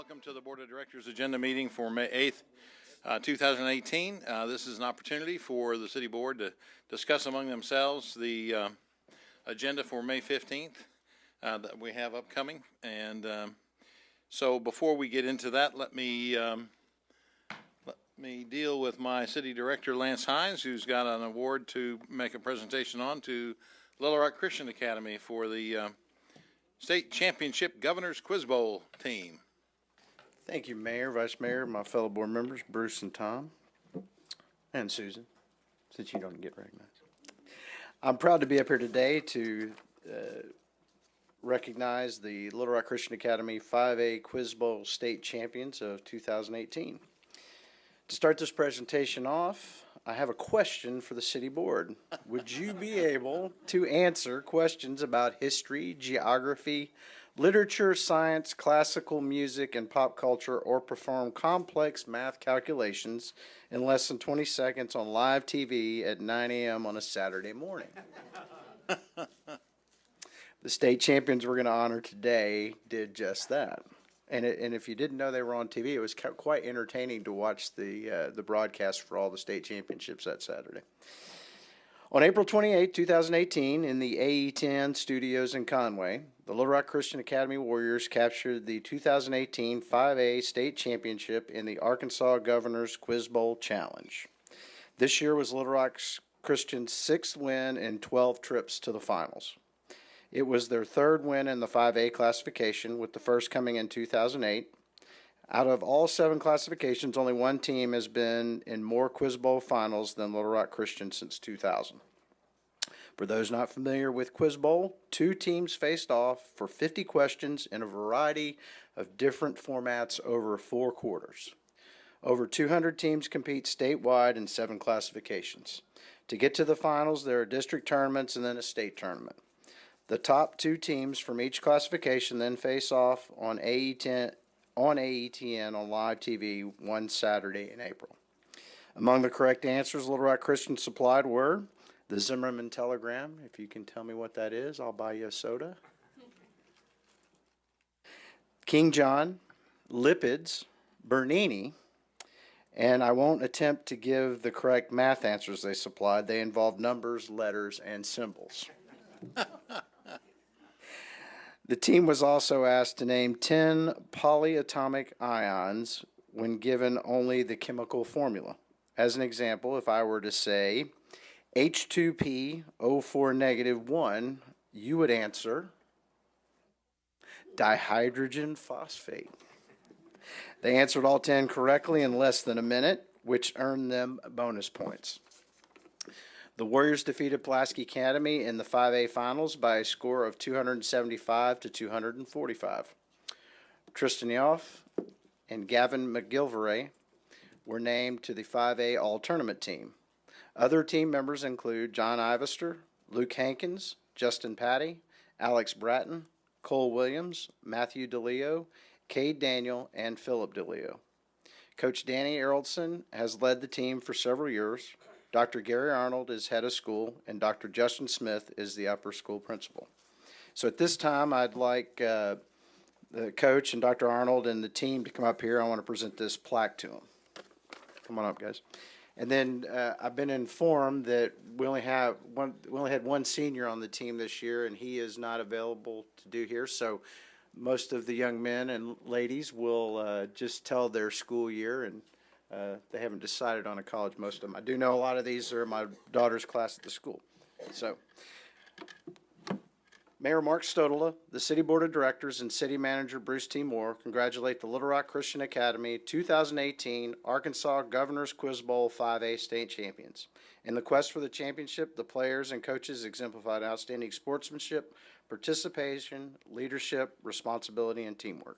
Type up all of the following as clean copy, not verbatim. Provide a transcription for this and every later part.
Welcome to the Board of Directors agenda meeting for May 8th, 2018. This is an opportunity for the City Board to discuss among themselves the agenda for May 15th that we have upcoming. And so before we get into that, let me deal with my City Director, Lance Hines, who's got an award to make a presentation on to Little Rock Christian Academy for the State Championship Governor's Quiz Bowl team. Thank you, Mayor, Vice Mayor, my fellow board members, Bruce and Tom, and Susan, since you don't get recognized. I'm proud to be up here today to recognize the Little Rock Christian Academy 5A Quiz Bowl State Champions of 2018. To start this presentation off, I have a question for the City Board. Would you be able to answer questions about history, geography, literature, science, classical music, and pop culture, or perform complex math calculations in less than 20 seconds on live TV at 9 a.m. on a Saturday morning? The state champions we're going to honor today did just that. And if you didn't know they were on TV, it was quite entertaining to watch the broadcast for all the state championships that Saturday. On April 28, 2018, in the AE10 studios in Conway, the Little Rock Christian Academy Warriors captured the 2018 5A state championship in the Arkansas Governor's Quiz Bowl Challenge. This year was Little Rock Christian's 6th win in 12 trips to the finals. It was their 3rd win in the 5A classification, with the first coming in 2008. Out of all 7 classifications, only one team has been in more Quiz Bowl finals than Little Rock Christian since 2000. For those not familiar with Quiz Bowl, 2 teams faced off for 50 questions in a variety of different formats over 4 quarters. Over 200 teams compete statewide in 7 classifications. To get to the finals, there are district tournaments and then a state tournament. The top 2 teams from each classification then face off on AE10 on live TV one Saturday in April. Among the correct answers Little Rock Christian supplied were the Zimmerman Telegram. If you can tell me what that is, I'll buy you a soda. King John, Lipids, Bernini, and I won't attempt to give the correct math answers they supplied. They involved numbers, letters, and symbols. The team was also asked to name 10 polyatomic ions when given only the chemical formula. As an example, if I were to say H2PO4-1, you would answer dihydrogen phosphate. They answered all 10 correctly in less than a minute, which earned them bonus points. The Warriors defeated Pulaski Academy in the 5A finals by a score of 275 to 245. Tristan Yoff and Gavin McGilvray were named to the 5A All-Tournament team. Other team members include John Ivester, Luke Hankins, Justin Patty, Alex Bratton, Cole Williams, Matthew DeLeo, Cade Daniel, and Philip DeLeo. Coach Danny Eraldson has led the team for several years. Dr. Gary Arnold is head of school, and Dr. Justin Smith is the upper school principal. So at this time, I'd like the coach and Dr. Arnold and the team to come up here. I want to present this plaque to them. Come on up, guys. And then I've been informed that we only had one senior on the team this year, and he is not available to do here. So most of the young men and ladies will just tell their school year, and they haven't decided on a college, most of them. I do know a lot of these are my daughter's class at the school. So, Mayor Mark Stodola, the City Board of Directors, and City Manager Bruce T. Moore congratulate the Little Rock Christian Academy 2018 Arkansas Governor's Quiz Bowl 5A State Champions. In the quest for the championship, the players and coaches exemplified outstanding sportsmanship, participation, leadership, responsibility, and teamwork.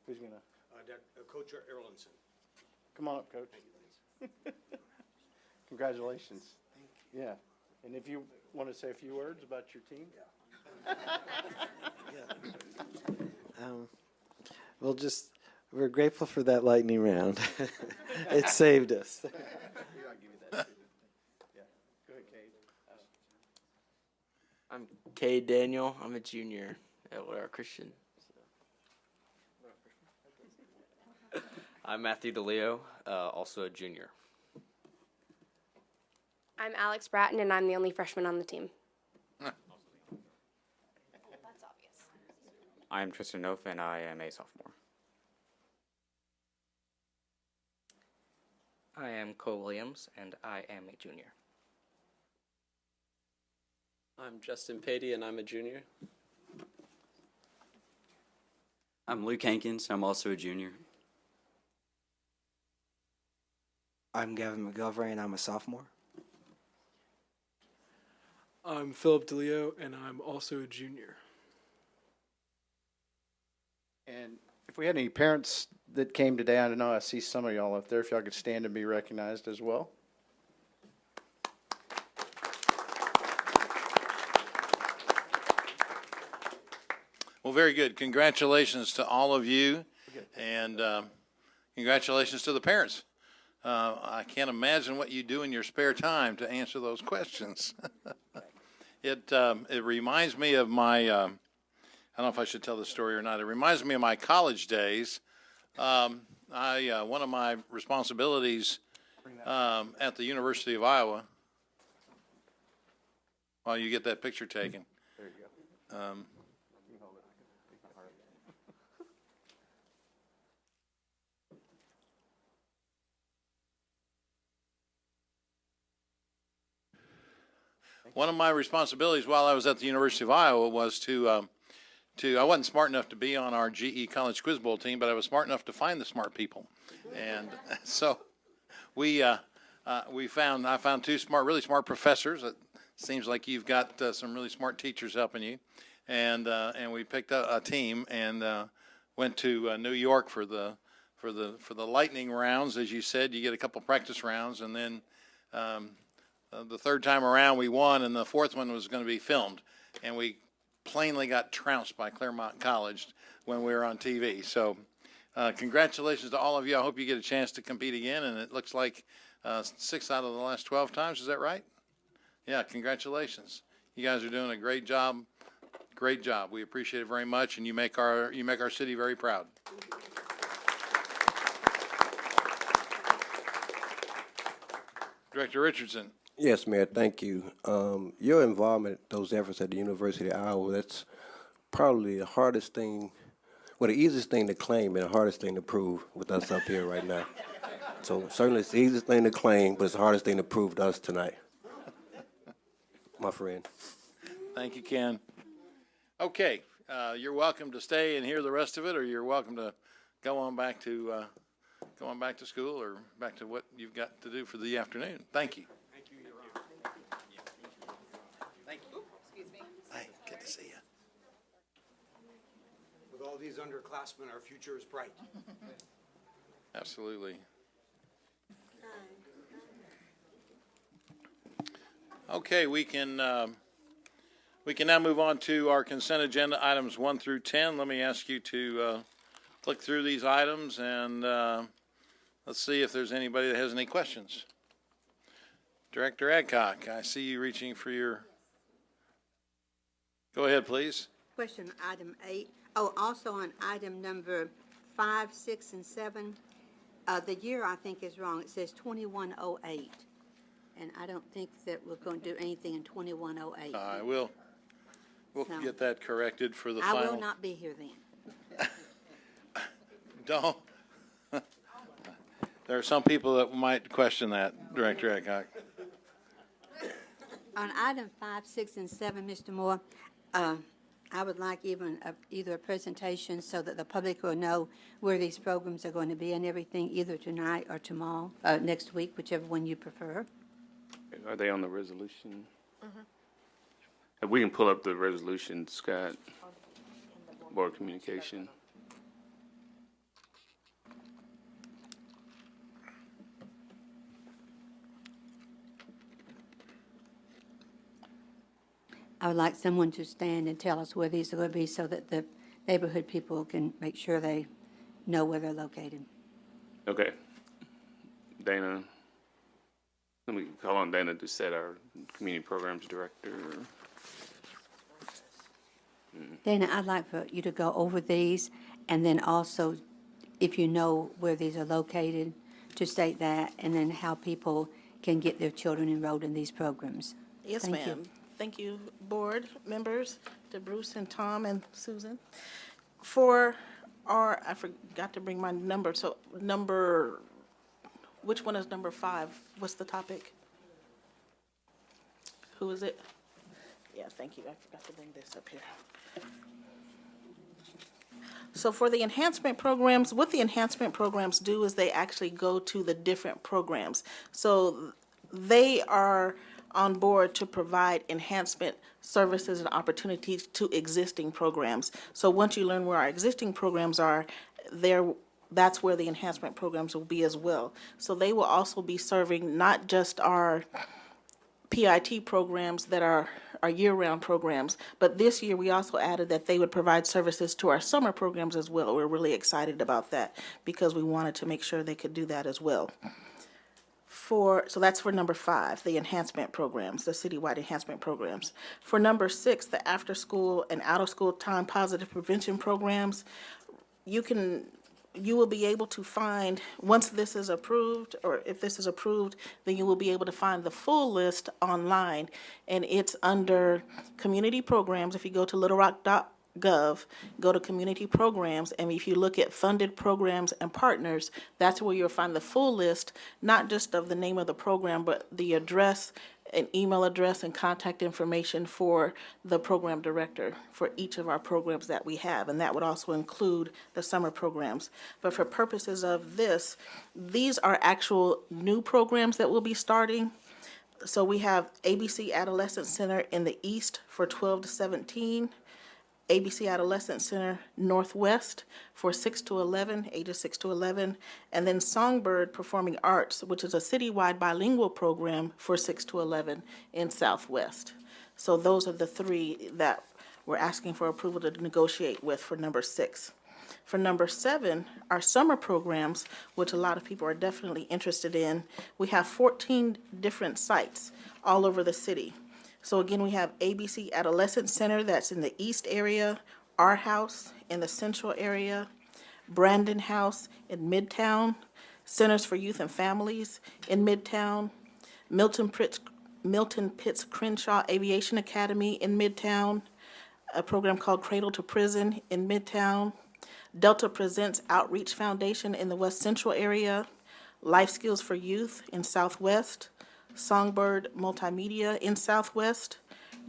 Who's going to? Coach Erlandson. Come on up, Coach. Congratulations. Thank you. Yeah. And if you want to say a few words about your team? Yeah. We're grateful for that lightning round. It saved us. I'll give you that. Yeah. Go ahead, Cade. I'm Cade Daniel. I'm a junior at Little Rock Christian. I'm Matthew DeLeo, also a junior. I'm Alex Bratton, and I'm the only freshman on the team. That's obvious. I'm Tristan Noth, and I am a sophomore. I am Cole Williams, and I am a junior. I'm Justin Patey, and I'm a junior. I'm Luke Hankins. I'm also a junior. I'm Gavin McGilvery, and I'm a sophomore. I'm Philip DeLeo, and I'm also a junior. And if we had any parents that came today, I know I see some of y'all up there. If y'all could stand and be recognized as well. Well, very good. Congratulations to all of you, and congratulations to the parents. I can't imagine what you do in your spare time to answer those questions. It reminds me of my, I don't know if I should tell this story or not. It reminds me of my college days. One of my responsibilities at the University of Iowa, while you get that picture taken. There you go. One of my responsibilities while I was at the University of Iowa was I wasn't smart enough to be on our GE College Quiz Bowl team, but I was smart enough to find the smart people. And so I found two really smart professors. It seems like you've got some really smart teachers helping you. And we picked up a team and went to New York for the lightning rounds. As you said, you get a couple practice rounds, and then the third time around we won, and the fourth one was going to be filmed, and we plainly got trounced by Claremont College when we were on TV. So congratulations to all of you. I hope you get a chance to compete again, and it looks like 6 out of the last 12 times. Is that right? Yeah, congratulations. You guys are doing a great job. Great job. We appreciate it very much, and you make our city very proud. Director Richardson. Yes, Mayor, thank you. Your involvement, those efforts at the University of Iowa, that's probably the hardest thing, well, the easiest thing to claim and the hardest thing to prove with us up here right now. So certainly it's the easiest thing to claim, but it's the hardest thing to prove to us tonight. My friend. Thank you, Ken. Okay, you're welcome to stay and hear the rest of it, or you're welcome to go on back to school or back to what you've got to do for the afternoon. Thank you. Hey, good to see you. With all these underclassmen, our future is bright. Absolutely. Okay, we can now move on to our consent agenda items 1 through 10. Let me ask you to click through these items and let's see if there's anybody that has any questions. Director Adcock, I see you reaching for your. Go ahead, please. Question item 8. Oh, also on item number 5, 6, and 7, the year I think is wrong. It says 2108, and I don't think that we're going to do anything in 2108. We'll So, get that corrected for the I final. will not be here then. Don't. There are some people that might question that, Director Adcock. On item 5, 6, and 7, Mr. Moore, I would like either a presentation so that the public will know where these programs are going to be and everything, either tonight or tomorrow, next week, whichever one you prefer. Are they on the resolution? Mm-hmm. We can pull up the resolution, Scott. Board of Communication. I would like someone to stand and tell us where these are going to be so that the neighborhood people can make sure they know where they're located. Okay. Dana. Let me call on Dana to set our community programs director. Dana, I'd like for you to go over these and then also if you know where these are located, to state that, and then how people can get their children enrolled in these programs. Yes, Thank you. ma'am. Thank you, board members, to Bruce and Tom and Susan. For our, I forgot to bring my number, so which one is number 5? What's the topic? Who is it? Yeah, thank you. I forgot to bring this up here. So for the enhancement programs, what the enhancement programs do is they actually go to the different programs. So they are on board to provide enhancement services and opportunities to existing programs. So once you learn where our existing programs are, that's where the enhancement programs will be as well. So they will also be serving not just our PIT programs that are year-round programs, but this year we also added that they would provide services to our summer programs as well. We're really excited about that because we wanted to make sure they could do that as well. So that's for number 5, the enhancement programs, the citywide enhancement programs. For number 6, the after-school and out-of-school time positive prevention programs, you will be able to find, once this is approved, or if this is approved, then you will be able to find the full list online, and it's under community programs. If you go to littlerock.gov, go to community programs, and if you look at funded programs and partners, that's where you'll find the full list, not just of the name of the program, but the address, an email address, and contact information for the program director for each of our programs that we have, and that would also include the summer programs. But for purposes of this, these are actual new programs that we'll be starting. So we have ABC Adolescent Center in the East for 12 to 17, ABC Adolescent Center Northwest for 6 to 11, ages 6 to 11, and then Songbird Performing Arts, which is a citywide bilingual program for 6 to 11 in Southwest. So those are the 3 that we're asking for approval to negotiate with for number 6. For number 7, our summer programs, which a lot of people are definitely interested in, we have 14 different sites all over the city. So again, we have ABC Adolescent Center that's in the East area, Our House in the Central area, Brandon House in Midtown, Centers for Youth and Families in Midtown, Milton Pitts Crenshaw Aviation Academy in Midtown, a program called Cradle to Prison in Midtown, Delta Presents Outreach Foundation in the West Central area, Life Skills for Youth in Southwest, Songbird Multimedia in Southwest,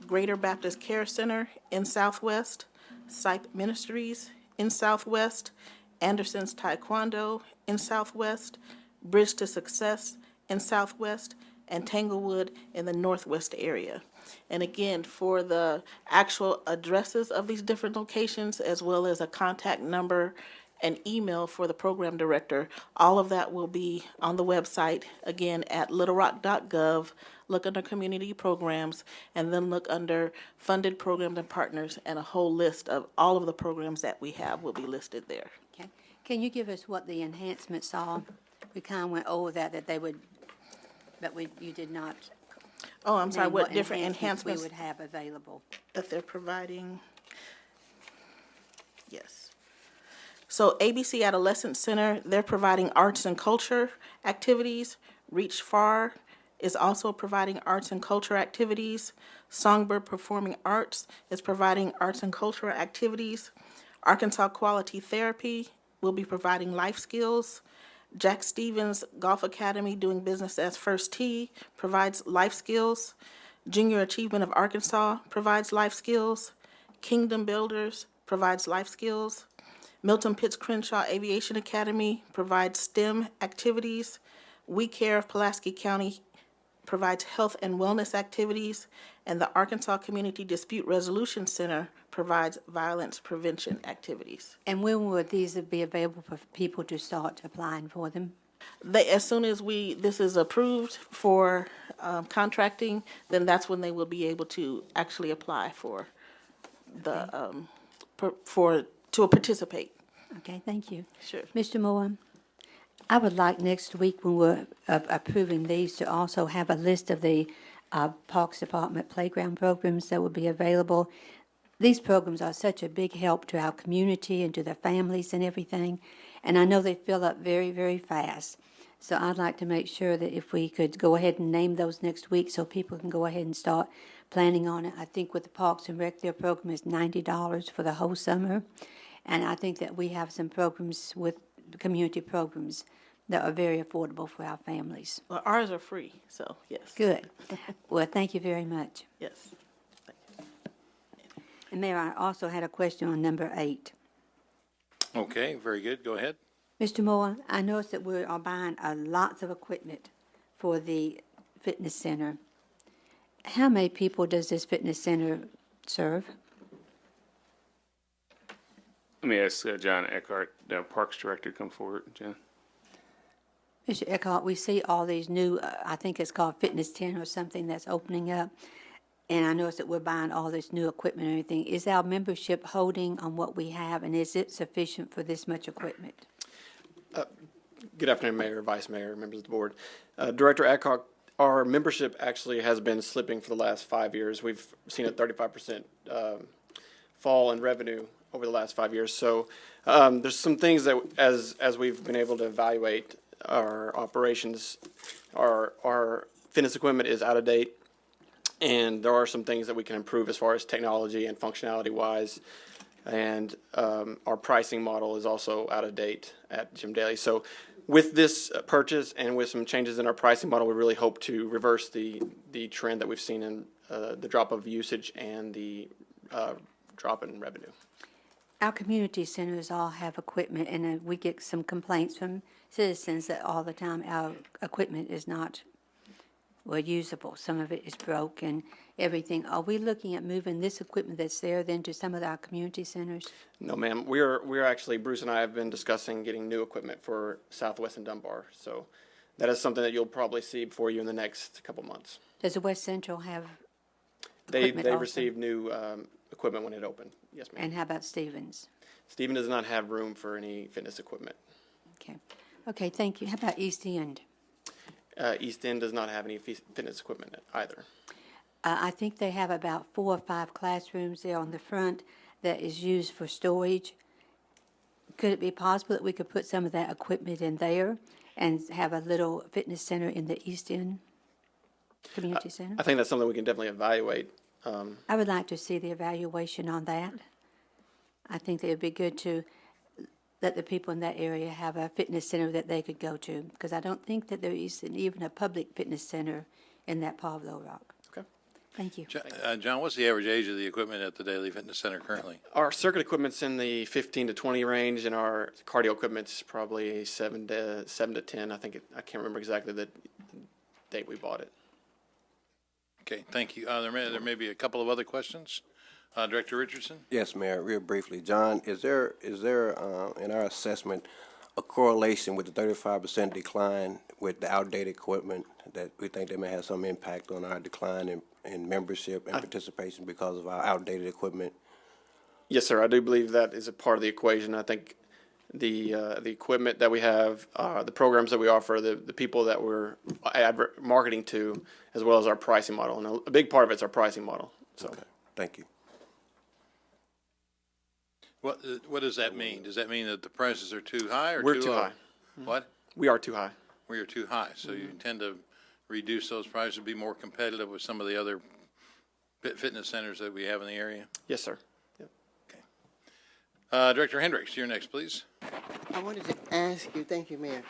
Greater Baptist Care Center in Southwest, Sipe Ministries in Southwest, Anderson's Taekwondo in Southwest, Bridge to Success in Southwest, and Tanglewood in the Northwest area. And again, for the actual addresses of these different locations, as well as a contact number and email for the program director, all of that will be on the website, again, at littlerock.gov. Look under community programs, and then look under funded programs and partners, and a whole list of all of the programs that we have will be listed there. Okay. Can you give us what the enhancements are? We kind of went over that you did not. Oh, I'm sorry, name what different enhancements we would have available? that they're providing? Yes. So ABC Adolescent Center, they're providing arts and culture activities. Reach Far is also providing arts and culture activities. Songbird Performing Arts is providing arts and cultural activities. Arkansas Quality Therapy will be providing life skills. Jack Stevens Golf Academy, doing business as First Tee, provides life skills. Junior Achievement of Arkansas provides life skills. Kingdom Builders provides life skills. Milton Pitts Crenshaw Aviation Academy provides STEM activities. We Care of Pulaski County provides health and wellness activities. And the Arkansas Community Dispute Resolution Center provides violence prevention activities. And when would these be available for people to start applying for them? As soon as this is approved for contracting, then that's when they will be able to actually apply for the to participate. Okay, thank you. Sure. Mr. Moore, I would like next week when we're approving these to also have a list of the Parks Department playground programs that will be available. These programs are such a big help to our community and to the families and everything. And I know they fill up very, very fast. So I'd like to make sure that if we could go ahead and name those next week so people can go ahead and start planning on it. I think with the Parks and Rec, their program is $90 for the whole summer. And I think that we have some programs with community programs that are very affordable for our families. Well, ours are free, so yes. Good. Well, thank you very much. Yes. And Mayor, I also had a question on number 8. Okay, very good. Go ahead. Mr. Moore, I noticed that we are buying lots of equipment for the fitness center. How many people does this fitness center serve? Let me ask John Eckhart, the Parks Director, come forward. John. Mr. Eckhart, we see all these new, I think it's called Fitness 10 or something that's opening up. And I noticed that we're buying all this new equipment and everything. Is our membership holding on what we have, and is it sufficient for this much equipment? Good afternoon, Mayor, Vice Mayor, members of the board. Director Eckhart, our membership actually has been slipping for the last 5 years. We've seen a 35% fall in revenue over the last 5 years. So there's some things that, as we've been able to evaluate our operations, our fitness equipment is out of date, and there are some things that we can improve as far as technology and functionality wise. And our pricing model is also out of date at Jim Daly. So with this purchase and with some changes in our pricing model, we really hope to reverse the trend that we've seen in the drop of usage and the drop in revenue. Our community centers all have equipment, and we get some complaints from citizens that all the time our equipment is not usable. Some of it is broke and everything. Are we looking at moving this equipment that's there then to some of our community centers? No, ma'am. We're actually, Bruce and I have been discussing getting new equipment for Southwest and Dunbar. So that is something that you'll probably see before you in the next couple months. Does the West Central have They equipment also? received new equipment when it opened. Yes, ma'am. And how about Stevens? Stephen does not have room for any fitness equipment. Okay. Okay, thank you. How about East End? East End does not have any fitness equipment either. I think they have about 4 or 5 classrooms there on the front that is used for storage. Could it be possible that we could put some of that equipment in there and have a little fitness center in the East End Community Center? I think that's something we can definitely evaluate. I would like to see the evaluation on that. I think that it would be good to let the people in that area have a fitness center that they could go to, because I don't think that there is even a public fitness center in that part of Little Rock. Okay. Thank you. John, what's the average age of the equipment at the Daily Fitness Center currently? Our circuit equipment's in the 15 to 20 range, and our cardio equipment's probably 7 to 10. I can't remember exactly the date we bought it. Okay, thank you. There may be a couple of other questions. Director Richardson? Yes, Mayor, real briefly. John, is there in our assessment a correlation with the 35% decline with the outdated equipment that we think they may have some impact on our decline in membership and participation because of our outdated equipment? Yes, sir. I do believe that is a part of the equation. I think the equipment that we have, the programs that we offer, the people that we're marketing to, as well as our pricing model. And a big part of it's our pricing model. So, okay. Thank you. What does that mean? Does that mean that the prices are too high or we're too too low? high. What? We are too high. We are too high. So you tend to reduce those prices to be more competitive with some of the other fitness centers that we have in the area? Yes, sir. Yep. Okay. Director Hendricks, you're next, please. I wanted to ask you, thank you, Mayor,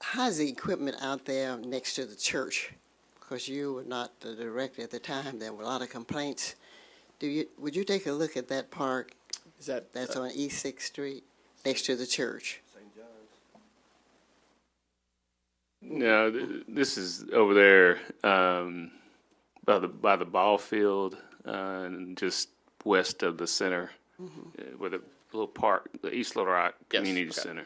how's the equipment out there next to the church? Because you were not the director at the time. There were a lot of complaints. Would you take a look at that park? That's on East 6th Street, next to the church? St. John's. No, this is over there by the ball field and just west of the center, where the little park, the East Little Rock Community Center.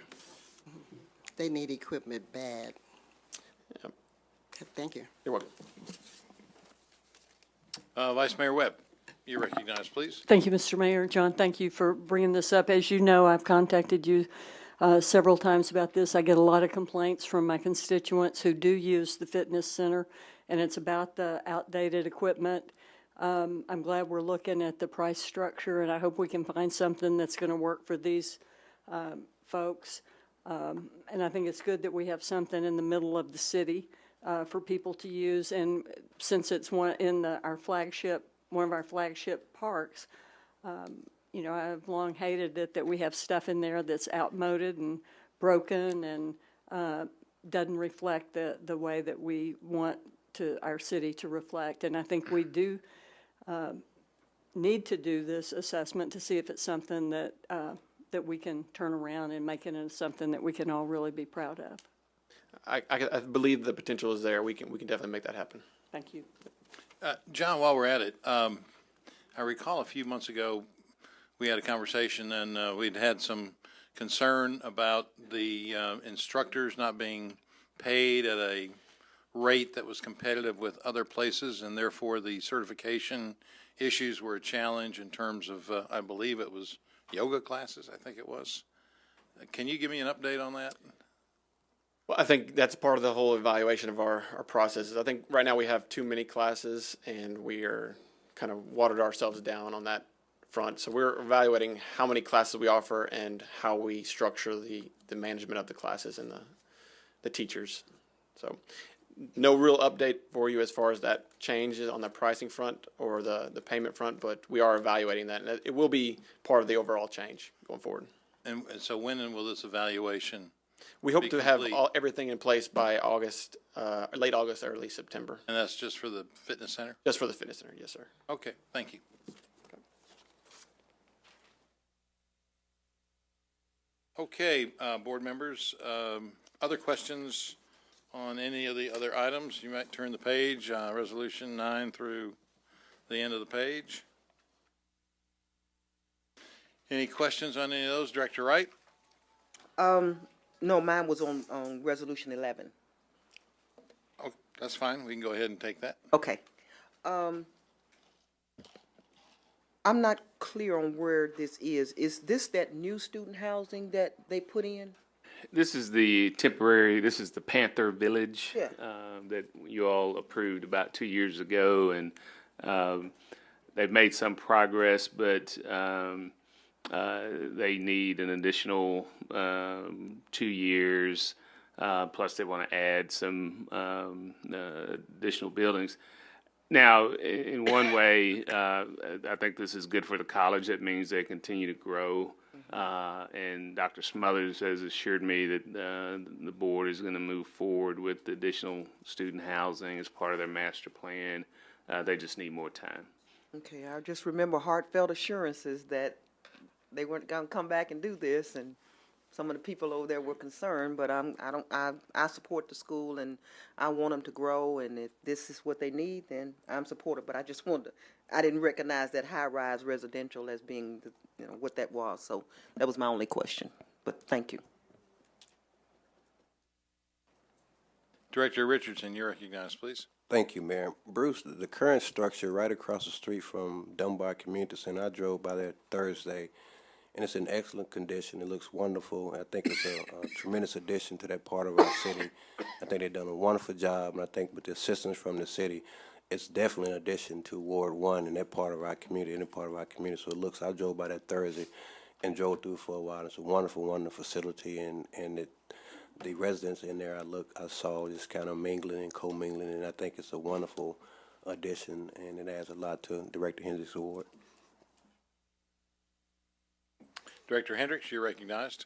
They need equipment bad. Yep. Thank you. You're welcome. Vice Mayor Webb, you're recognized, please. Thank you, Mr. Mayor. John, thank you for bringing this up. As you know, I've contacted you several times about this. I get a lot of complaints from my constituents who do use the fitness center, and it's about the outdated equipment. I'm glad we're looking at the price structure, and I hope we can find something that's going to work for these folks. And I think it's good that we have something in the middle of the city for people to use. And since it's one of our flagship parks, you know, I've long hated it that we have stuff in there that's outmoded and broken and doesn't reflect the way that we want our city to reflect. And I think we do need to do this assessment to see if it's something that we can turn around and make it into something that we can all really be proud of. I believe the potential is there. We can definitely make that happen. Thank you. John, while we're at it, I recall a few months ago we had a conversation and we'd had some concern about the instructors not being paid at a rate that was competitive with other places, and therefore the certification issues were a challenge in terms of, I believe it was yoga classes, I think it was. Can you give me an update on that? Well, I think that's part of the whole evaluation of our processes. I think right now we have too many classes, and we are kind of watered ourselves down on that front. So we're evaluating how many classes we offer and how we structure the management of the classes and the teachers. So no real update for you as far as that changes on the pricing front or the payment front, but we are evaluating that, and it will be part of the overall change going forward. And so when will this evaluation We hope be to have complete? everything in place by August, late August, early September. And that's just for the fitness center? Just for the fitness center, yes, sir. Okay, thank you. Okay, board members, other questions on any of the other items? You might turn the page, resolution 9 through the end of the page. Any questions on any of those? Director Wright? No, mine was on resolution 11. Oh, that's fine. We can go ahead and take that. Okay. I'm not clear on where this is. Is this that new student housing that they put in? This is the temporary, this is the Panther Village Yeah. that you all approved about 2 years ago, and they've made some progress, but they need an additional 2 years, plus they want to add some additional buildings. Now, in one way, I think this is good for the college. That means they continue to grow. And Dr. Smothers has assured me that the board is going to move forward with additional student housing as part of their master plan. They just need more time. Okay, I just remember heartfelt assurances that they weren't going to come back and do this, and some of the people over there were concerned. But I support the school, and I want them to grow. And if this is what they need, then I'm supportive. But I just wanted I didn't recognize that high-rise residential as being what that was. So that was my only question. But thank you. Director Richardson, you're recognized, please. Thank you, Mayor. Bruce, the current structure right across the street from Dunbar Community Center, I drove by there Thursday, and it's in excellent condition. It looks wonderful. I think it's a tremendous addition to that part of our city. I think they've done a wonderful job, and I think with the assistance from the city, it's definitely an addition to Ward 1 and that part of our community, any part of our community. So it looks, I drove by that Thursday and drove through for a while. It's a wonderful, wonderful facility, and the residents in there I saw just kind of mingling and co-mingling, and I think it's a wonderful addition, and it adds a lot to Director Hendricks' award. Director Hendricks, you're recognized.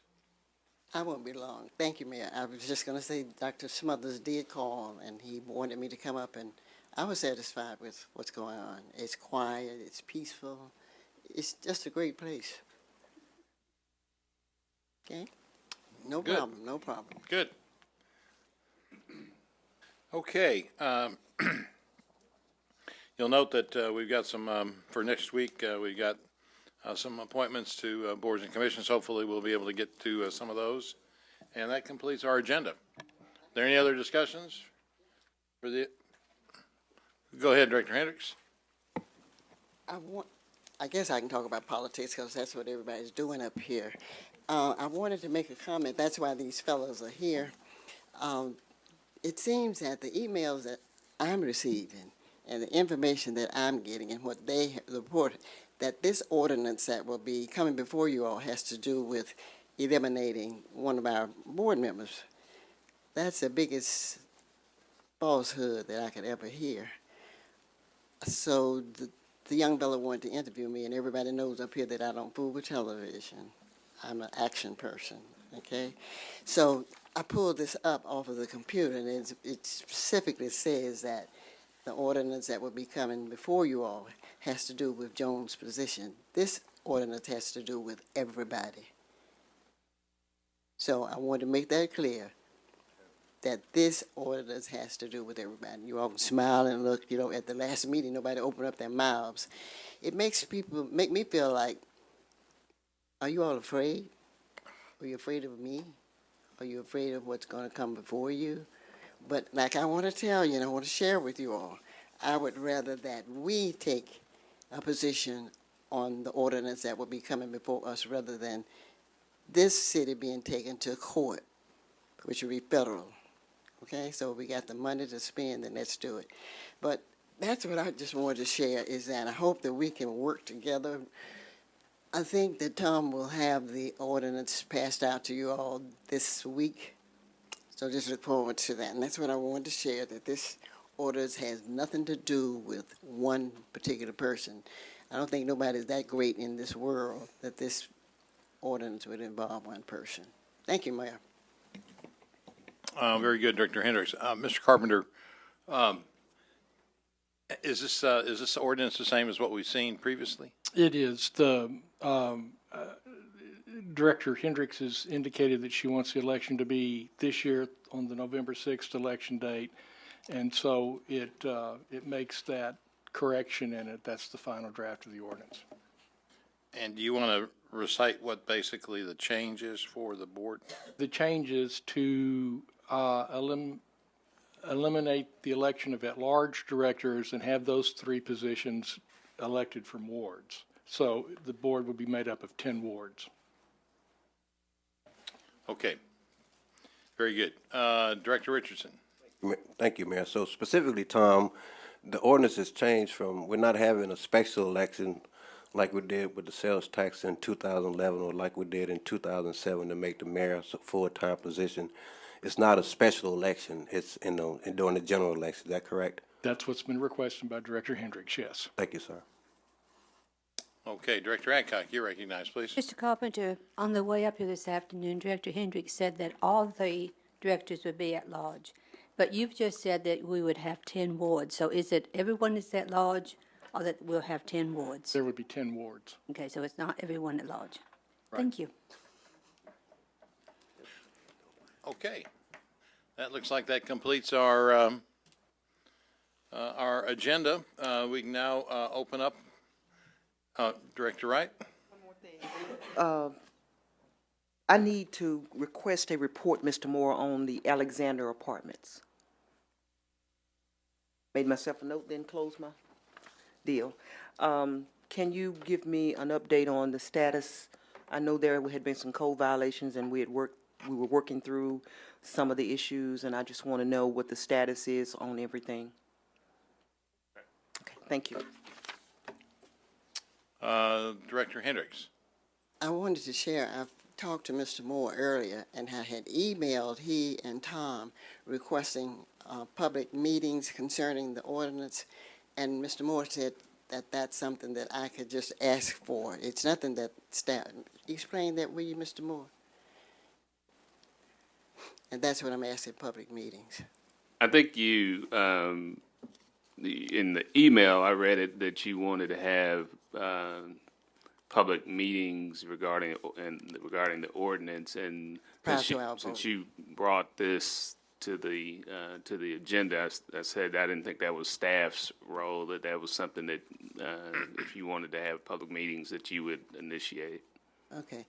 I won't be long. Thank you, Mayor. I was just going to say Dr. Smothers did call, and he wanted me to come up, and I was satisfied with what's going on. It's quiet. It's peaceful. It's just a great place. Okay? No Good. problem. No problem. Good. Okay. You'll note that we've got some, for next week, we've got some appointments to boards and commissions. Hopefully we'll be able to get to some of those. And that completes our agenda. Are there any other discussions? Go ahead, Director Hendricks. I guess I can talk about politics because that's what everybody's doing up here. I wanted to make a comment. That's why these fellows are here. It seems that the emails that I'm receiving and the information that I'm getting and what they report, that this ordinance that will be coming before you all has to do with eliminating one of our board members. That's the biggest falsehood that I could ever hear. So the young fellow wanted to interview me, and everybody knows up here that I don't fool with television. I'm an action person, okay? So I pulled this up off of the computer, and it specifically says that the ordinance that will be coming before you all has to do with Jones' position. This ordinance has to do with everybody. So I want to make that clear, that this ordinance has to do with everybody. You all can smile and look, you know, at the last meeting, nobody opened up their mouths. It makes me feel like, are you all afraid? Are you afraid of me? Are you afraid of what's going to come before you? But like I want to tell you, and I want to share with you all, I would rather that we take a position on the ordinance that will be coming before us rather than this city being taken to court, which would be federal. Okay, so we got the money to spend, and let's do it. But that's what I just wanted to share, is that I hope that we can work together. I think that Tom will have the ordinance passed out to you all this week. So just look forward to that. And that's what I wanted to share, that this ordinance has nothing to do with one particular person. I don't think nobody's that great in this world that this ordinance would involve one person. Thank you, Mayor. Very good, Director Hendricks. Mr. Carpenter, is this ordinance the same as what we've seen previously? It is. Director Hendricks has indicated that she wants the election to be this year on the November 6th election date, and so it makes that correction in it. That's the final draft of the ordinance. And do you want to recite what basically the change is for the board? The change is to eliminate the election of at-large directors and have those 3 positions elected from wards. So the board would be made up of 10 wards. Okay. Very good. Director Richardson. Thank you, Mayor. So specifically, Tom, the ordinance has changed from, we're not having a special election like we did with the sales tax in 2011 or like we did in 2007 to make the mayor a full-time position. It's not a special election. It's during the general election. Is that correct? That's what's been requested by Director Hendricks, yes. Thank you, sir. Okay, Director Adcock, you're recognized, please. Mr. Carpenter, on the way up here this afternoon, Director Hendricks said that all the directors would be at large. But you've just said that we would have 10 wards. So is it everyone is at large, or that we'll have 10 wards? There would be 10 wards. Okay, so it's not everyone at large. Right. Thank you. Okay. That looks like that completes our agenda. We can now open up. Director Wright? I need to request a report, Mr. Moore, on the Alexander Apartments. Made myself a note, then closed my deal. Can you give me an update on the status? I know there had been some code violations, and we were working through some of the issues, and I just want to know what the status is on everything. Okay, thank you. Director Hendricks. I wanted to share, I've talked to Mr. Moore earlier, and I had emailed he and Tom requesting public meetings concerning the ordinance, and Mr. Moore said that that's something that I could just ask for. It's nothing that staff. Explain that, will you, Mr. Moore? And that's what I'm asking, public meetings. I think you, in the email, I read it that you wanted to have public meetings regarding the ordinance, and since you brought this to the agenda, I said I didn't think that was staff's role, that was something that if you wanted to have public meetings that you would initiate. Okay.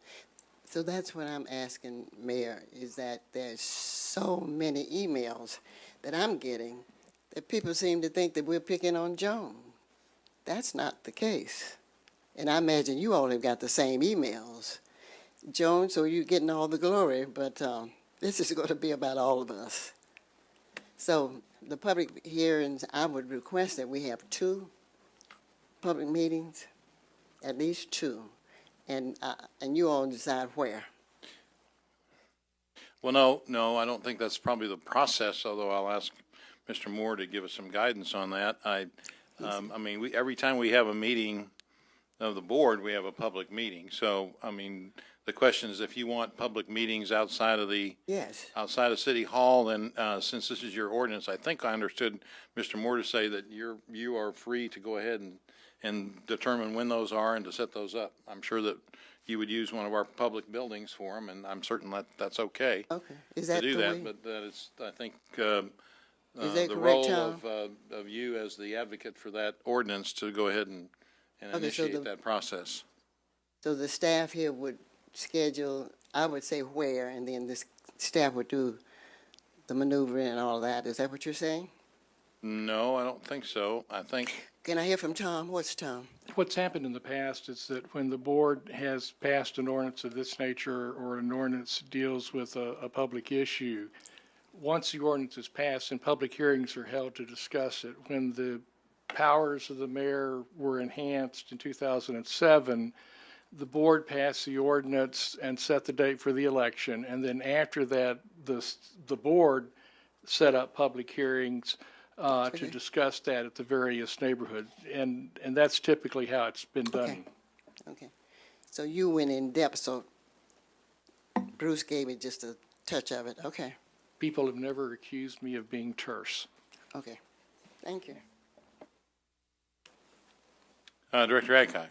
So that's what I'm asking, Mayor, is that there's so many emails that I'm getting that people seem to think that we're picking on Joan. That's not the case. And I imagine you all have got the same emails. Joan, so you're getting all the glory, but this is going to be about all of us. So the public hearings, I would request that we have 2 public meetings, at least 2. And you all decide where. Well, no, I don't think that's probably the process, although I'll ask Mr. Moore to give us some guidance on that. I mean, every time we have a meeting of the board, we have a public meeting. So, I mean, the question is if you want public meetings outside of outside of City Hall, then since this is your ordinance, I think I understood Mr. Moore to say that you are free to go ahead and determine when those are and to set those up. I'm sure that you would use one of our public buildings for them, and I'm certain that that's okay. Okay. Is that to do the that? way? But that is, I think, Is that the correct, role Tom? of you as the advocate for that ordinance to go ahead and Okay, so initiate that process. So the staff here would schedule, I would say where, and then this staff would do the maneuvering and all that. Is that what you're saying? No, I don't think so. I think. Can I hear from Tom? What's Tom? What's happened in the past is that when the board has passed an ordinance of this nature or an ordinance deals with a public issue, once the ordinance is passed and public hearings are held to discuss it, when the powers of the mayor were enhanced in 2007, the board passed the ordinance and set the date for the election. And then after that, the board set up public hearings to discuss that at the various neighborhood. And that's typically how it's been done. Okay. So you went in depth, so Bruce gave me just a touch of it. Okay. People have never accused me of being terse. Okay. Thank you. Director Adcock.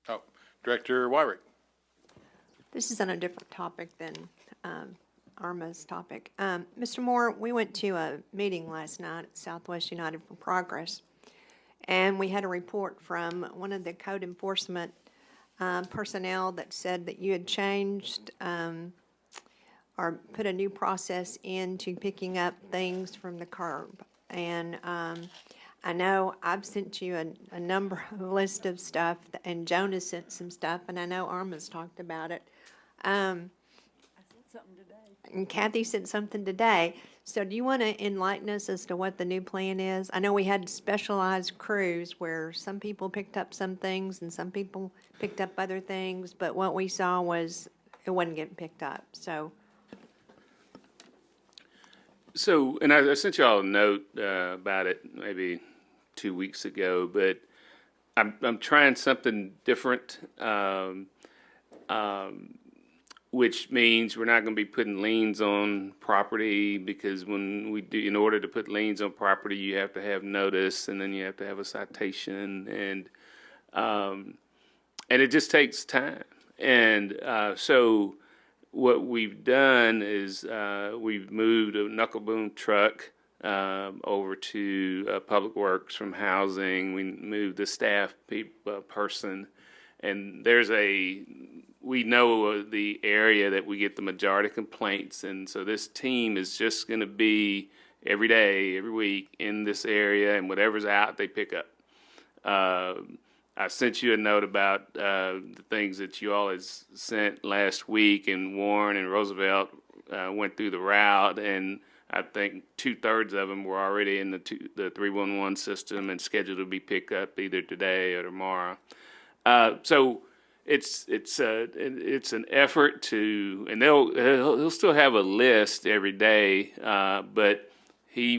Oh, Director Wyrick. This is on a different topic than Arma's topic. Mr. Moore, we went to a meeting last night at Southwest United for Progress, and we had a report from one of the code enforcement personnel that said that you had changed or put a new process into picking up things from the curb. And I know I've sent you a number of list of stuff, and Jonah sent some stuff, and I know Arma's talked about it. I sent something today. And Kathy sent something today. So do you want to enlighten us as to what the new plan is? I know we had specialized crews where some people picked up some things and some people picked up other things, but what we saw was it wasn't getting picked up. So, and I sent you all a note about it maybe 2 weeks ago, but I'm trying something different, which means we're not going to be putting liens on property, because when we do, in order to put liens on property, you have to have notice, and then you have to have a citation, and it just takes time. And so what we've done is we've moved a knuckle boom truck over to Public Works from housing. We moved the staff person, and we know the area that we get the majority of complaints, and so this team is just going to be every day, every week in this area, and whatever's out, they pick up. I sent you a note about the things that you all had sent last week, and Warren and Roosevelt went through the route, and I think 2/3 of them were already in the 311 system and scheduled to be picked up either today or tomorrow. So it's an effort to, and he'll still have a list every day, but he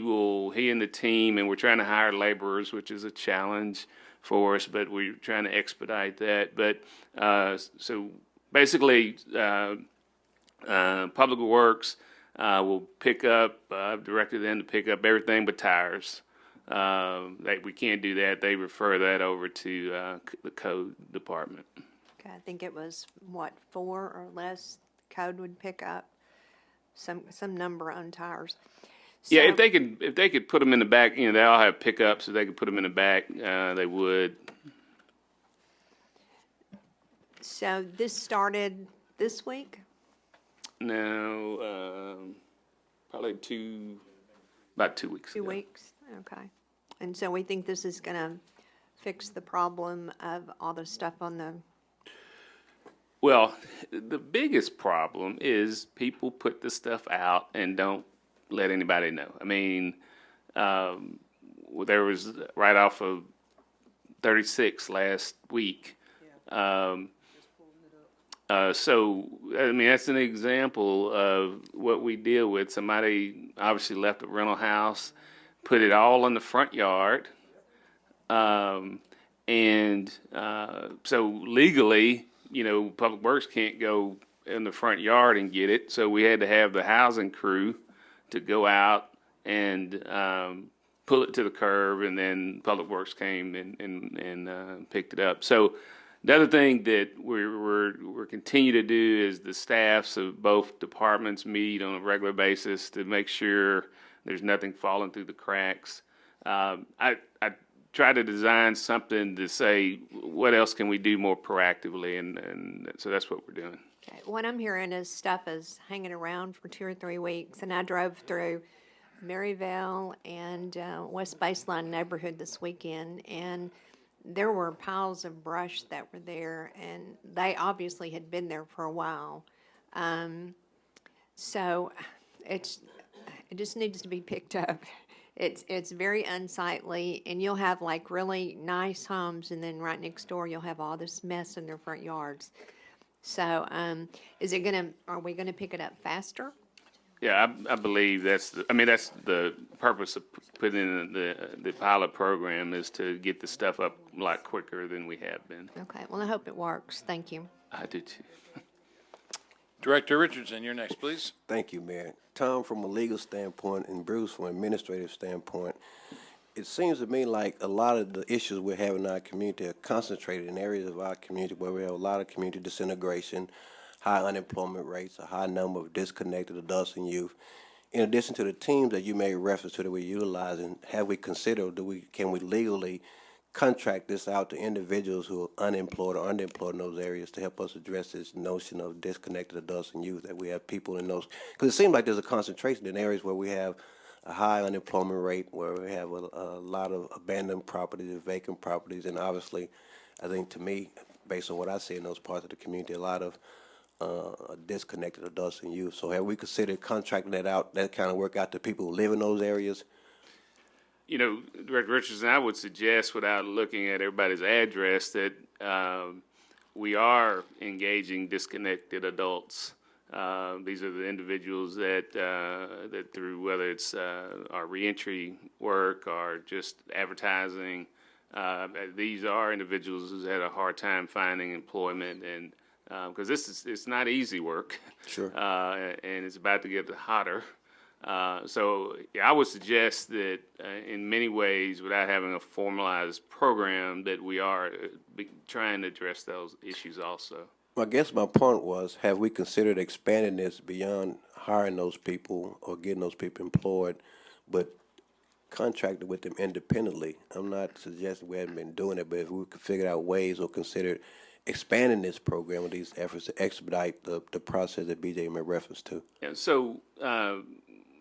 and the team, and we're trying to hire laborers, which is a challenge for us, but we're trying to expedite that. But so basically, Public Works will pick up. I've directed them to pick up everything but tires. We can't do that. They refer that over to the code department. Okay, I think it was 4 or less code would pick up some number on tires. So, yeah, if they could put them in the back, they all have pickups. If they could put them in the back, they would. So this started this week? No, probably about 2 weeks. 2 weeks, okay. And so we think this is going to fix the problem of all the stuff on the. Well, the biggest problem is people put the stuff out and don't let anybody know. I mean, there was right off of 36 last week. So, I mean, that's an example of what we deal with. Somebody obviously left a rental house, put it all in the front yard. So legally, Public Works can't go in the front yard and get it. So we had to have the housing crew to go out and pull it to the curb, and then Public Works came and picked it up. So the other thing that we're continue to do is the staffs of both departments meet on a regular basis to make sure there's nothing falling through the cracks. I try to design something to say what else can we do more proactively, and so that's what we're doing. Okay. What I'm hearing is stuff is hanging around for 2 or 3 weeks, and I drove through Maryville and West Baseline neighborhood this weekend, and there were piles of brush that were there, and they obviously had been there for a while. So it just needs to be picked up. It's very unsightly, and you'll have like really nice homes, and then right next door you'll have all this mess in their front yards. So, are we gonna pick it up faster? Yeah, I believe that's the purpose of putting in the pilot program is to get the stuff up a lot quicker than we have been. Okay, well, I hope it works. Thank you. I do too. Director Richardson, you're next, please. Thank you, Mayor. Tom, from a legal standpoint, and Bruce, from an administrative standpoint, it seems to me like a lot of the issues we're having in our community are concentrated in areas of our community where we have a lot of community disintegration, high unemployment rates, a high number of disconnected adults and youth. In addition to the teams that you made reference to that we're utilizing, have we considered, can we legally contract this out to individuals who are unemployed or underemployed in those areas to help us address this notion of disconnected adults and youth, that we have people in those, because it seems like there's a concentration in areas where we have a high unemployment rate, where we have a lot of abandoned properties and vacant properties, and obviously, I think to me, based on what I see in those parts of the community, a lot of disconnected adults and youth. So have we considered contracting that out, that kind of work out to people who live in those areas? Director Richardson, I would suggest, without looking at everybody's address, that we are engaging disconnected adults. These are the individuals that through whether it's our reentry work or just advertising, these are individuals who's had a hard time finding employment, and because it's not easy work. Sure. And it's about to get hotter. So I would suggest that in many ways, without having a formalized program, that we are trying to address those issues also. Well, I guess my point was, have we considered expanding this beyond hiring those people or getting those people employed, but contracted with them independently? I'm not suggesting we haven't been doing it, but if we could figure out ways or consider expanding this program with these efforts to expedite the process that BJ made reference to. Yeah, so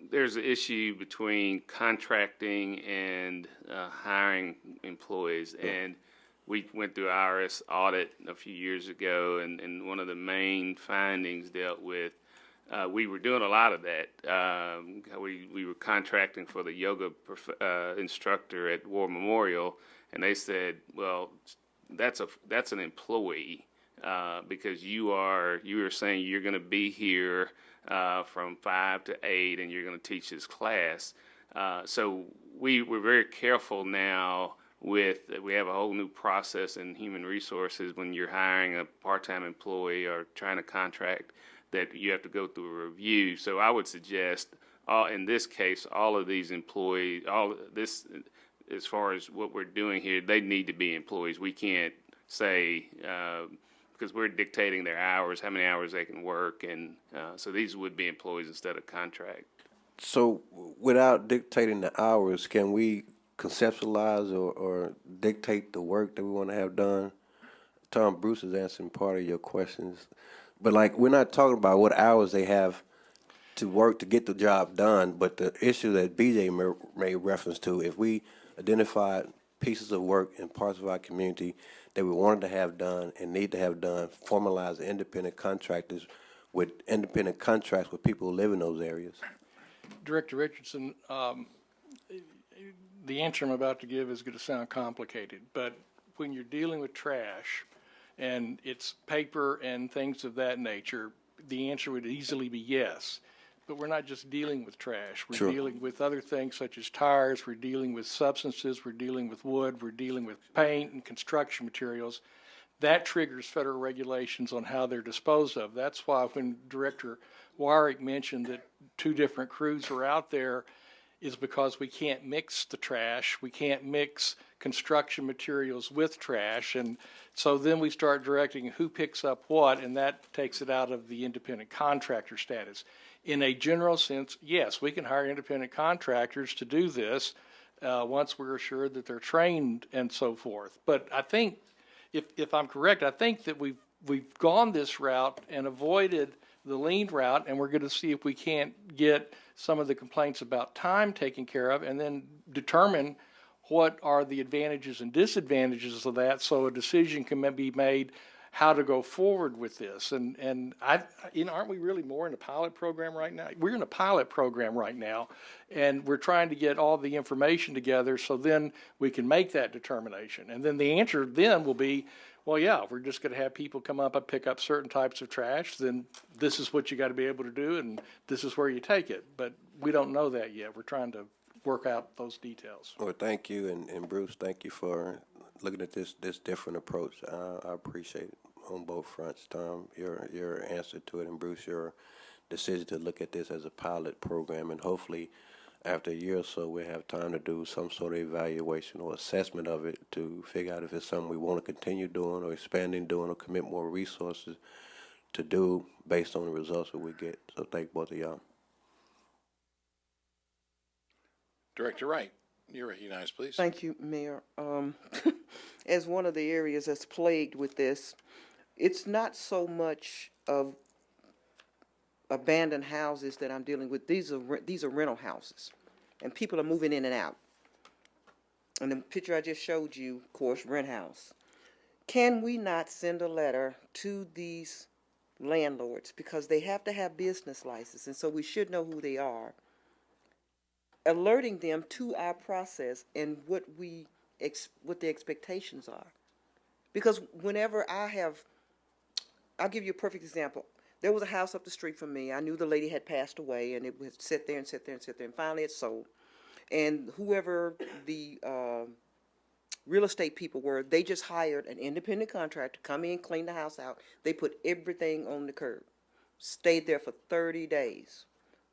there's an issue between contracting and hiring employees, and we went through IRS audit a few years ago, and one of the main findings dealt with, we were doing a lot of that. We were contracting for the yoga instructor at War Memorial, and they said, well, that's an employee because you are saying you're going to be here from 5 to 8, and you're going to teach this class. So we're very careful now. We have a whole new process in human resources when you're hiring a part-time employee or trying to contract, that you have to go through a review. So I would suggest, in this case, all of these employees, all this, as far as what we're doing here, they need to be employees. We can't say, because we're dictating their hours, how many hours they can work, and so these would be employees instead of contract. So without dictating the hours, can we conceptualize or dictate the work that we want to have done? Tom, Bruce is answering part of your questions, but like, we're not talking about what hours they have to work to get the job done, but the issue that BJ made reference to, if we identified pieces of work in parts of our community that we wanted to have done and need to have done, formalize independent contractors with independent contracts with people who live in those areas. Director Richardson, the answer I'm about to give is going to sound complicated, but when you're dealing with trash, and it's paper and things of that nature, the answer would easily be yes. But we're not just dealing with trash. We're Sure. dealing with other things such as tires. We're dealing with substances. We're dealing with wood. We're dealing with paint and construction materials. That triggers federal regulations on how they're disposed of. That's why when Director Wyrick mentioned that 2 different crews are out there, is because we can't mix the trash. We can't mix construction materials with trash. And so then we start directing who picks up what, and that takes it out of the independent contractor status. In a general sense, yes, we can hire independent contractors to do this once we're assured that they're trained and so forth. But I think, if I'm correct, I think that we've gone this route and avoided the lean route, and we're going to see if we can't get some of the complaints about time taken care of, and then determine what are the advantages and disadvantages of that, so a decision can be made how to go forward with this. And aren't we really more in a pilot program right now? We're in a pilot program right now, and we're trying to get all the information together so then we can make that determination. And then the answer then will be, well, yeah, if we're just going to have people come up and pick up certain types of trash, then this is what you got to be able to do, and this is where you take it. But we don't know that yet. We're trying to work out those details. Well, thank you, and Bruce, thank you for looking at this different approach. I appreciate it on both fronts. Tom, your answer to it, and Bruce, your decision to look at this as a pilot program, and hopefully after a year or so we'll have time to do some sort of evaluation or assessment of it to figure out if it's something we want to continue doing or expanding doing or commit more resources to do based on the results that we get. So thank both of y'all. Director Wright, you're recognized, please. Thank you, Mayor. As one of the areas that's plagued with this, it's not so much of abandoned houses that I'm dealing with. These are rental houses, and people are moving in and out. And the picture I just showed you, of course, rent house. Can we not send a letter to these landlords, because they have to have business license, and so we should know who they are, alerting them to our process and what the expectations are? Because whenever I'll give you a perfect example. There was a house up the street from me. I knew the lady had passed away, and it would sit there and sit there and sit there, and finally it sold. And whoever the real estate people were, they just hired an independent contractor to come in, clean the house out. They put everything on the curb. Stayed there for 30 days.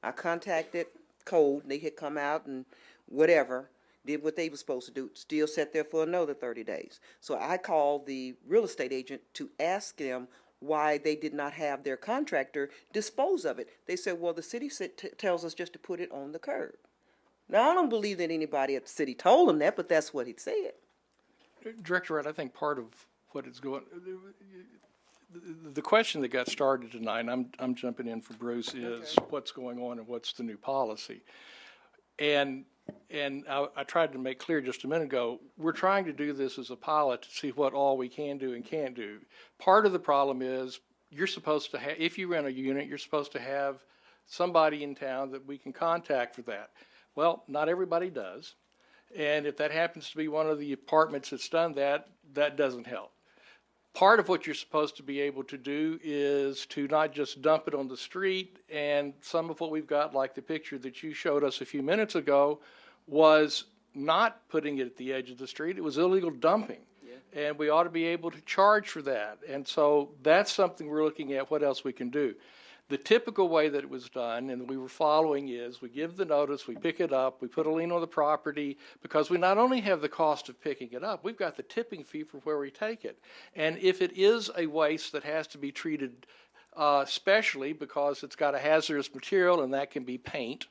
I contacted code, they had come out and whatever, did what they were supposed to do, still sat there for another 30 days. So I called the real estate agent to ask them why they did not have their contractor dispose of it. They said, well, the city tells us just to put it on the curb. Now, I don't believe that anybody at the city told them that, but that's what he said. Director Wright, I think part of what is going, the question that got started tonight, and I'm jumping in for Bruce, is what's going on and what's the new policy. And I tried to make clear just a minute ago, we're trying to do this as a pilot to see what all we can do and can't do. Part of the problem is you're supposed to have, if you rent a unit, you're supposed to have somebody in town that we can contact for that. Well, not everybody does. And if that happens to be one of the apartments that's done that, that doesn't help. Part of what you're supposed to be able to do is to not just dump it on the street, and some of what we've got, like the picture that you showed us a few minutes ago, was not putting it at the edge of the street. It was illegal dumping. Yeah. And we ought to be able to charge for that. And so that's something we're looking at, what else we can do. The typical way that it was done, and we were following, is we give the notice, we pick it up, we put a lien on the property, because we not only have the cost of picking it up, we've got the tipping fee for where we take it. And if it is a waste that has to be treated specially because it's got a hazardous material, and that can be paint,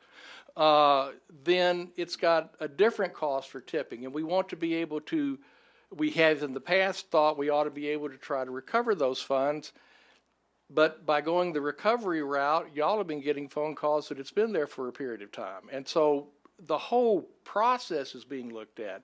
then it's got a different cost for tipping. And we want to be able to, we have in the past thought we ought to be able to try to recover those funds. But by going the recovery route, y'all have been getting phone calls that it's been there for a period of time. And so the whole process is being looked at.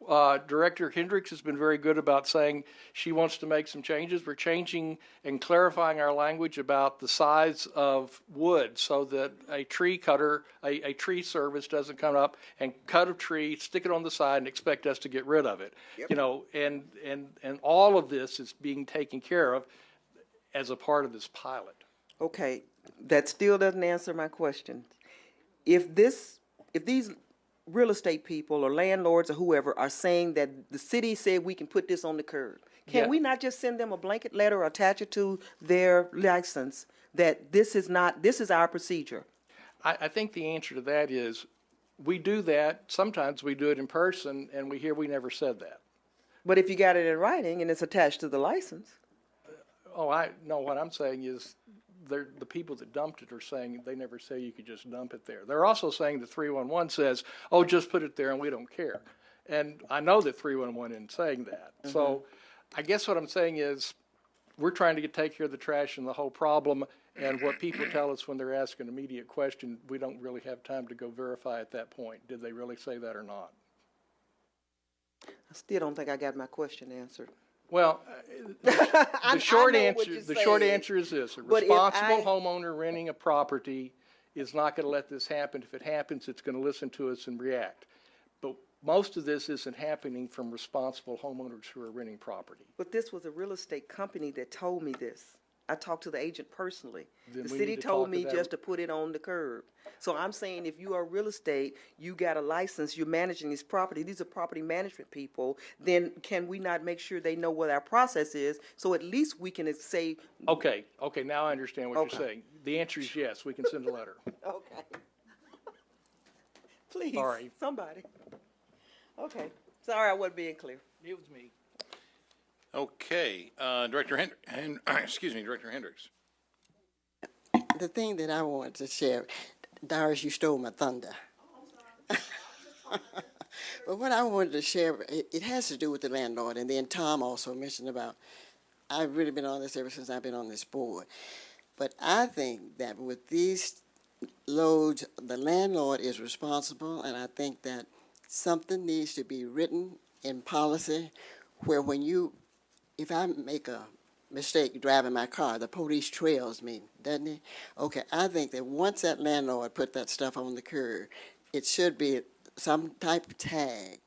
Director Hendricks has been very good about saying she wants to make some changes. We're changing and clarifying our language about the size of wood so that a tree cutter, a tree service doesn't come up and cut a tree, stick it on the side and expect us to get rid of it. Yep. You know, and all of this is being taken care of as a part of this pilot. Okay, that still doesn't answer my question. If these real estate people or landlords or whoever are saying that the city said we can put this on the curb, can Yeah. we not just send them a blanket letter or attach it to their license that this is our procedure? I think the answer to that is we do that. Sometimes we do it in person and we hear we never said that. But if you got it in writing and it's attached to the license. Oh, no, what I'm saying is the people that dumped it are saying they never say you could just dump it there. They're also saying the 311 says, oh, just put it there and we don't care. And I know that 311 isn't saying that. Mm-hmm. So I guess what I'm saying is we're trying to take care of the trash and the whole problem. And what people tell us when they're asking an immediate question, we don't really have time to go verify at that point. Did they really say that or not? I still don't think I got my question answered. Well, the short saying. answer is this: a But if responsible homeowner renting a property is not going to let this happen. If it happens, it's going to listen to us and react. But most of this isn't happening from responsible homeowners who are renting property. But this was a real estate company that told me this. I talked to the agent personally. Then The we city need to told talk to me that- just to put it on the curb. So I'm saying if you are real estate, you got a license, you're managing this property, these are property management people, then can we not make sure they know what our process is so at least we can say. Okay, now I understand what Okay. you're saying. The answer is yes, we can send a letter. Okay. Please, Sorry. somebody. Okay. Sorry I wasn't being clear. It was me. Okay, Director Director Hendricks. The thing that I wanted to share, Doris, you stole my thunder. But what I wanted to share, it has to do with the landlord, and then Tom also mentioned about, I've really been on this ever since I've been on this board. But I think that with these loads, the landlord is responsible, and I think that something needs to be written in policy where if I make a mistake driving my car, the police trails me, doesn't he? Okay, I think that once that landlord put that stuff on the curb, it should be some type of tag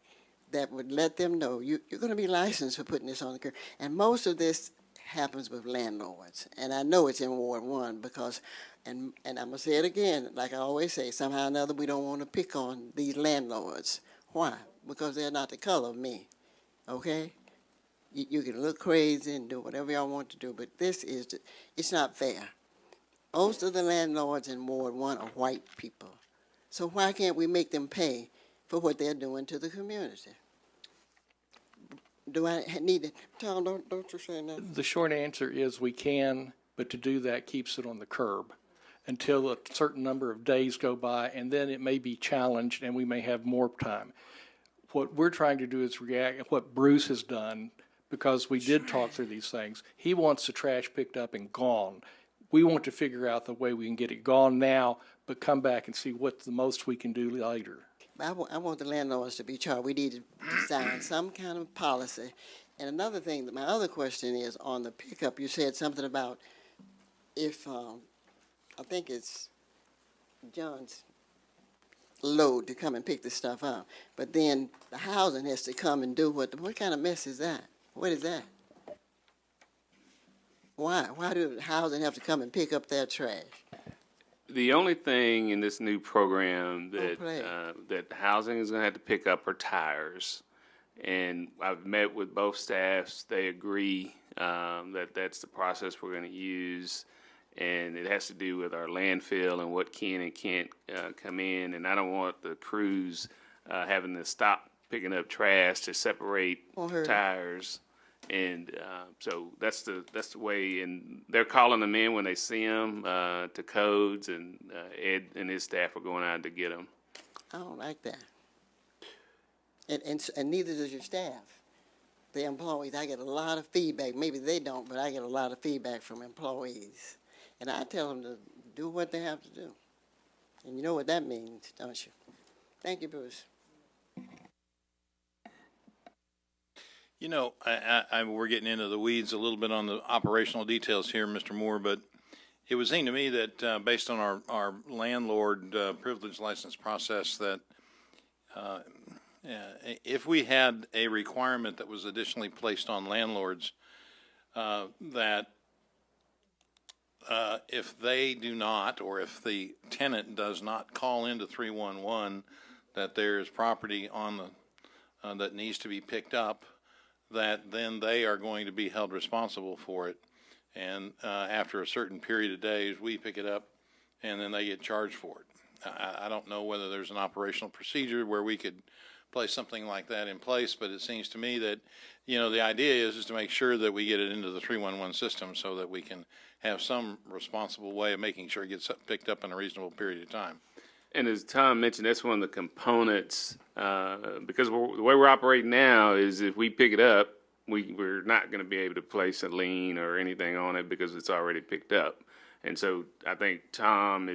that would let them know you're going to be licensed for putting this on the curb. And most of this happens with landlords, and I know it's in Ward 1 because, and I'm going to say it again, like I always say, somehow or another we don't want to pick on these landlords. Why? Because they're not the color of me, okay? You can look crazy and do whatever y'all want to do, but it's not fair. Most of the landlords in Ward 1 are white people. So why can't we make them pay for what they're doing to the community? Do I need to, Tom, don't you say nothing? The short answer is we can, but to do that keeps it on the curb until a certain number of days go by, and then it may be challenged and we may have more time. What we're trying to do is react, what Bruce has done, because we did talk through these things. He wants the trash picked up and gone. We want to figure out the way we can get it gone now, but come back and see what's the most we can do later. I want the landlords to be charged. We need to design some kind of policy. And another thing, my other question is on the pickup, you said something about if, I think it's John's load to come and pick this stuff up, but then the housing has to come and do what kind of mess is that? What is that? Why do housing have to come and pick up their trash? The only thing in this new program that housing is going to have to pick up are tires, and I've met with both staffs. They agree that that's the process we're going to use, and it has to do with our landfill and what can and can't come in. And I don't want the crews having to stop picking up trash to separate tires. And so that's the way, and they're calling them in when they see them to codes, and Ed and his staff are going out to get them. I don't like that. And neither does your staff. The employees, I get a lot of feedback. Maybe they don't, but I get a lot of feedback from employees. And I tell them to do what they have to do. And you know what that means, don't you? Thank you, Bruce. You know, we're getting into the weeds a little bit on the operational details here, Mr. Moore, but it would seem to me that based on our landlord privilege license process that if we had a requirement that was additionally placed on landlords that if they do not, or if the tenant does not call into 311 that there is property on the that needs to be picked up, that then they are going to be held responsible for it. And after a certain period of days, we pick it up, and then they get charged for it. I don't know whether there's an operational procedure where we could place something like that in place, but it seems to me that, you know, the idea is to make sure that we get it into the 311 system so that we can have some responsible way of making sure it gets picked up in a reasonable period of time. And as Tom mentioned, that's one of the components, because the way we're operating now is if we pick it up, we're not going to be able to place a lien or anything on it because it's already picked up. And so I think Tom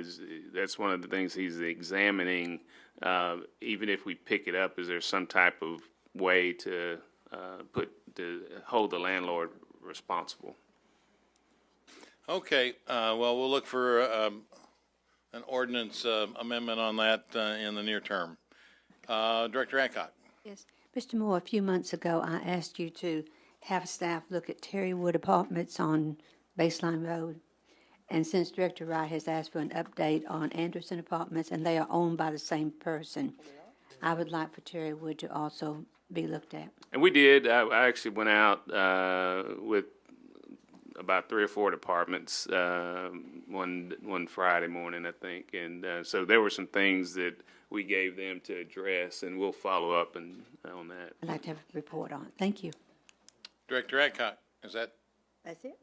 that's one of the things he's examining. Even if we pick it up, is there some type of way to hold the landlord responsible? Okay, well, we'll look for an ordinance amendment on that in the near term. Director Adcock. Yes. Mr. Moore, a few months ago, I asked you to have staff look at Terrywood Apartments on Baseline Road. And since Director Wright has asked for an update on Anderson Apartments, and they are owned by the same person, I would like for Terrywood to also be looked at. And we did. I actually went out with about 3 or 4 departments one Friday morning, I think. And so there were some things that we gave them to address, and we'll follow up on that. I'd like to have a report on it. Thank you. Director Adcock, That's it.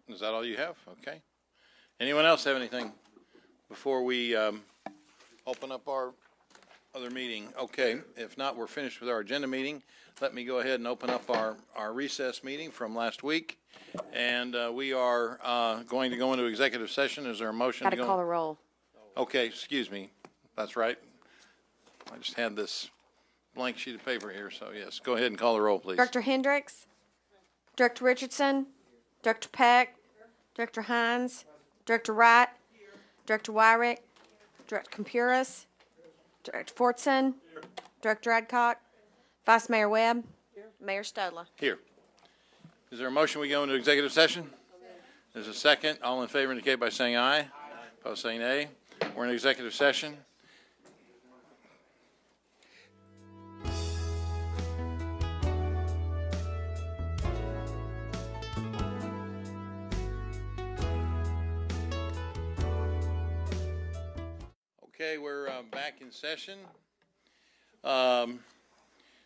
Is that all you have? Okay. Anyone else have anything before we open up our other meeting? Okay, if not, we're finished with our agenda meeting. Let me go ahead and open up our recess meeting from last week. And we are going to go into executive session. Is there a motion? Got to call the roll. Okay, excuse me. That's right. I just had this blank sheet of paper here, so yes. Go ahead and call the roll, please. Director Hendricks, Director Richardson, Director Peck, Director Hines, Director Wright, Director Wyrick, Director Compuris, Director Fortson, Director Adcock, Vice Mayor Webb, Mayor Studler. Here. Is there a motion we go into executive session? There's a second. All in favor indicate by saying aye. Opposed say nay. We're in executive session. Okay, we're back in session.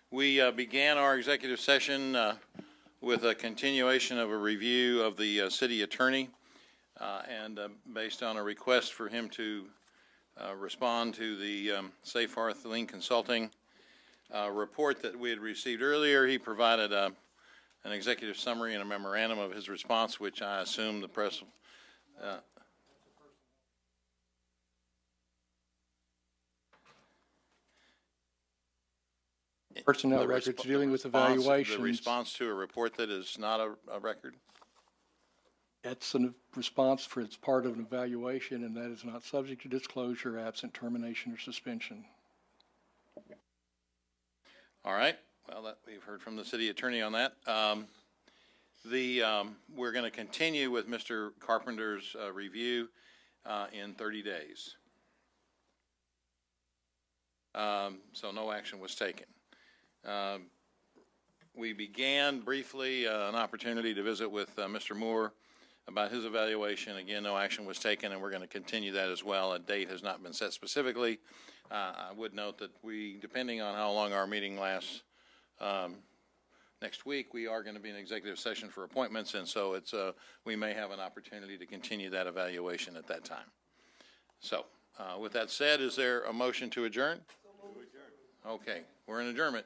We began our executive session with a continuation of a review of the city attorney and based on a request for him to respond to the Safe Hearth Lien Consulting report that we had received earlier. He provided an executive summary and a memorandum of his response, which I assume the press personnel records dealing with evaluations. The response to a report that is not a record? It's a response for it's part of an evaluation, and that is not subject to disclosure absent termination or suspension. All right. Well, we've heard from the city attorney on that. We're going to continue with Mr. Carpenter's review in 30 days. So no action was taken. We began briefly an opportunity to visit with Mr. Moore about his evaluation. Again, no action was taken, and we're going to continue that as well. A date has not been set specifically. I would note that depending on how long our meeting lasts next week, we are going to be in executive session for appointments, and so we may have an opportunity to continue that evaluation at that time. So with that said, is there a motion to adjourn? Okay, we're in adjournment.